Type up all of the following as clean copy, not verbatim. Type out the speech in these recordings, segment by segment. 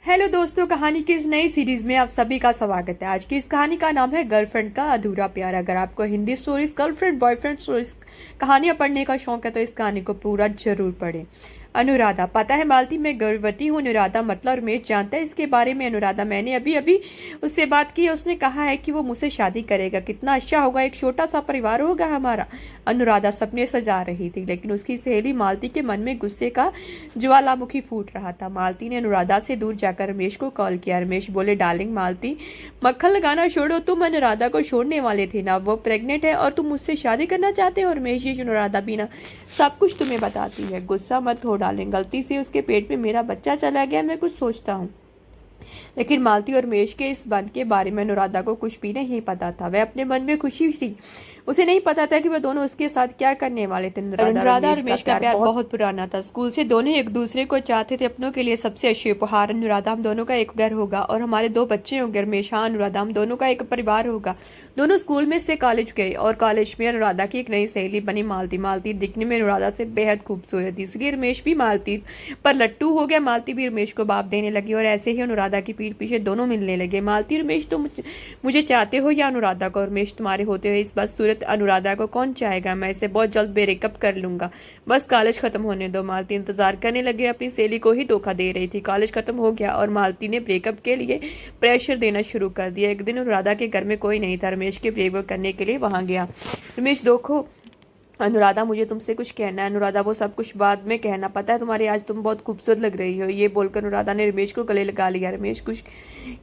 Hello दोस्तों, कहानी की इस नई सीरीज में आप सभी का स्वागत है। आज की इस कहानी का नाम है गर्लफ्रेंड का अधूरा प्यार। अगर आपको Hindi stories, girlfriend boyfriend stories, कहानियां पढ़ने का शौक है तो इस कहानी को पूरा जरूर पढ़ें। अनुराधा। पता है मालती, मैं गर्भवती हूँ। अनुराधा मतलब रमेश जानता है इसके बारे में। अनुराधा, मैंने अभी अभी उससे बात की है। उसने कहा है कि वो मुझसे शादी करेगा। कितना अच्छा होगा, एक छोटा सा परिवार होगा हमारा। अनुराधा सपने सजा रही थी, लेकिन उसकी सहेली मालती के मन में गुस्से का ज्वालामुखी फूट रहा था। मालती ने अनुराधा से दूर जाकर रमेश को कॉल किया। रमेश बोले, डार्लिंग मालती, मक्खन लगाना छोड़ो। तुम अनुराधा को छोड़ने वाले थे ना? वो प्रेग्नेंट है और तुम मुझसे शादी करना चाहते हो। रमेश, ये अनुराधा भी ना सब कुछ तुम्हें बताती है। गुस्सा मत हो डार्लिंग, गलती से उसके पेट में मेरा बच्चा चला गया। मैं कुछ सोचता हूँ। लेकिन मालती और रमेश के इस बंद के बारे में अनुराधा को कुछ भी नहीं पता था। वह अपने मन में खुशी थी। उसे नहीं पता था कि वह दोनों उसके साथ क्या करने वाले थे। अनुराधा और रमेश का प्यार बहुत पुराना था। स्कूल से दोनों एक दूसरे को चाहते थे अपनों के लिए सबसे अच्छे उपहार। अनुराधा, हम दोनों का एक घर होगा और हमारे 2 बच्चे होंगे। रमेश, हाँ अनुराधा, हम दोनों का एक परिवार होगा। दोनों स्कूल में से कॉलेज गए और कॉलेज में अनुराधा की एक नई सहेली बनी मालती। मालती दिखने में अनुराधा से बेहद खूबसूरत थी, इसलिए रमेश भी मालती पर लट्टू हो गया। मालती भी रमेश को बाप देने लगी और ऐसे ही अनुराधा की पीठ पीछे दोनों मिलने लगे। मालती, रमेश तुम मुझे चाहते हो या अनुराधा को? रमेश, तुम्हारे होते हुए इस बदसूरत अनुराधा को कौन चाहेगा? मैं इसे बहुत जल्द ब्रेकअप कर लूंगा। बस कॉलेज खत्म होने दो। मालती इंतजार करने लगे। अपनी सहेली को ही धोखा दे रही थी। कॉलेज खत्म हो गया और मालती ने ब्रेकअप के लिए प्रेशर देना शुरू कर दिया। एक दिन अनुराधा के घर में कोई नहीं था। रमेश के ब्रेकअप करने के लिए वहां गया। रमेश, देखो अनुराधा, मुझे तुमसे कुछ कहना है। अनुराधा, वो सब कुछ बाद में कहना। पता है तुम्हारी आज तुम बहुत खूबसूरत लग रही हो। ये बोलकर अनुराधा ने रमेश को गले लगा लिया। रमेश कुछ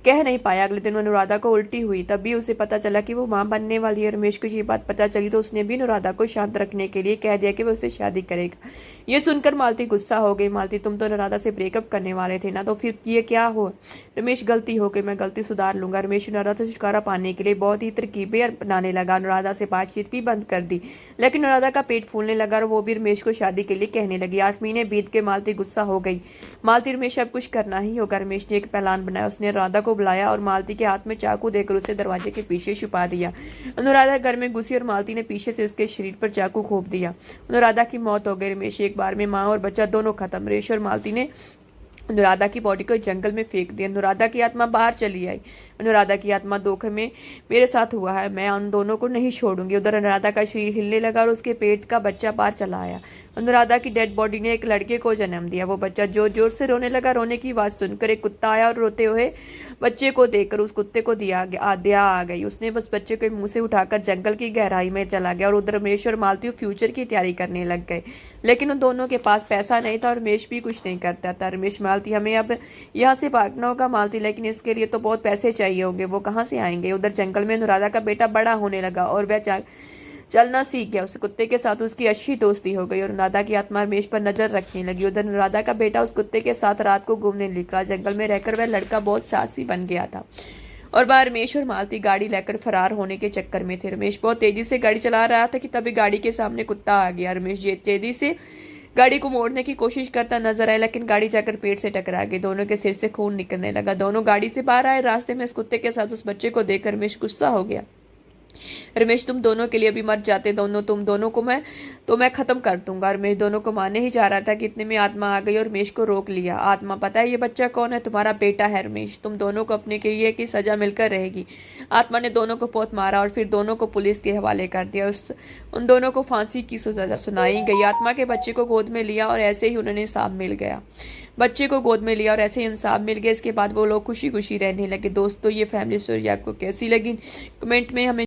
कह नहीं पाया। अगले दिन अनुराधा को उल्टी हुई। तभी उसे पता चला कि वो मां बनने वाली है। रमेश को ये बात पता चली तो उसने भी अनुराधा को शांत रखने के लिए कह दिया कि वो उससे शादी करेगा। ये सुनकर मालती गुस्सा हो गई। मालती, तुम तो अनुराधा से ब्रेकअप करने वाले थे ना, तो फिर ये क्या हो? रमेश, गलती हो गई, मैं गलती सुधार लूंगा। रमेश अनुराधा से छुटकारा पाने के लिए बहुत ही तरकीबें अपनाने लगा। अनुराधा से बातचीत भी बंद कर दी, लेकिन अनुराधा का पेट फूलने लगा और वो भी रमेश को शादी के लिए कहने लगी। 8 महीने बीत के मालती गुस्सा हो गई। मालती, रमेश अब कुछ करना ही होगा। रमेश ने एक प्लान बनाया। उसने अनुराधा को बुलाया और मालती के हाथ में चाकू देकर उसे दरवाजे के पीछे छुपा दिया। अनुराधा घर में घुसी और मालती ने पीछे से उसके शरीर पर चाकू घोंप दिया। अनुराधा की मौत हो गई। रमेश एक बार में माँ और बच्चा दोनों खत्म। रमेश और मालती ने अनुराधा की बॉडी को जंगल में फेंक दिया। अनुराधा की आत्मा बाहर चली आई। अनुराधा की आत्मा, धोखे में मेरे साथ हुआ है, मैं उन दोनों को नहीं छोड़ूंगी। उधर अनुराधा का शरीर हिलने लगा और उसके पेट का बच्चा बाहर चला आया। अनुराधा की डेड बॉडी ने एक लड़के को जन्म दिया। वो बच्चा जोर जोर से रोने लगा। रोने की आवाज सुनकर एक कुत्ता आया और रोते हुए बच्चे को देखकर उस कुत्ते को दया आ गई। उसने बस बच्चे को मुंह से उठाकर जंगल की गहराई में चला गया और उधर रमेश और मालती फ्यूचर की तैयारी करने लग गए। लेकिन उन दोनों के पास पैसा नहीं था और रमेश भी कुछ नहीं करता था। रमेश, मालती, हमें अब यहाँ से भागना होगा। मालती, लेकिन इसके लिए तो बहुत पैसे चाहिए होंगे, वो कहाँ से आएंगे? उधर जंगल में अनुराधा का बेटा बड़ा होने लगा और वह चलना सीख गया। उस कुत्ते के साथ उसकी अच्छी दोस्ती हो गई और अनुराधा की आत्मा रमेश पर नजर रखने लगी। उधर अनुराधा का बेटा उस कुत्ते के साथ रात को घूमने निकला। जंगल में रहकर वह लड़का बहुत साहसी बन गया था और बाहर रमेश और मालती गाड़ी लेकर फरार होने के चक्कर में थे। रमेश बहुत तेजी से गाड़ी चला रहा था कि तभी गाड़ी के सामने कुत्ता आ गया। रमेश तेजी से गाड़ी को मोड़ने की कोशिश करता नजर आया, लेकिन गाड़ी जाकर पेड़ से टकरा गई। दोनों के सिर से खून निकलने लगा। दोनों गाड़ी से बाहर आए। रास्ते में इस कुत्ते के साथ उस बच्चे को देखकर रमेश गुस्सा हो गया। रमेश, तुम दोनों के लिए भी मर जाते, तुम दोनों को मैं खत्म कर दूंगा। रमेश दोनों को मारने ही जा रहा था कि इतने में आत्मा आ गई और रमेश को रोक लिया। आत्मा, पता है ये बच्चा कौन है? तुम्हारा बेटा है रमेश। तुम दोनों को अपने के लिए की सजा मिलकर रहेगी। आत्मा ने दोनों को बहुत मारा और फिर दोनों को पुलिस के हवाले कर दिया। उन दोनों को फांसी की सजा सुनाई गई। आत्मा के बच्चे को गोद में लिया और ऐसे ही उन्हें इंसाफ मिल गया। बच्चे को गोद में लिया और ऐसे ही इंसाफ मिल गया। इसके बाद वो लोग खुशी खुशी रहने लगे। दोस्तों, ये फैमिली स्टोरी आपको कैसी लगी कमेंट में हमें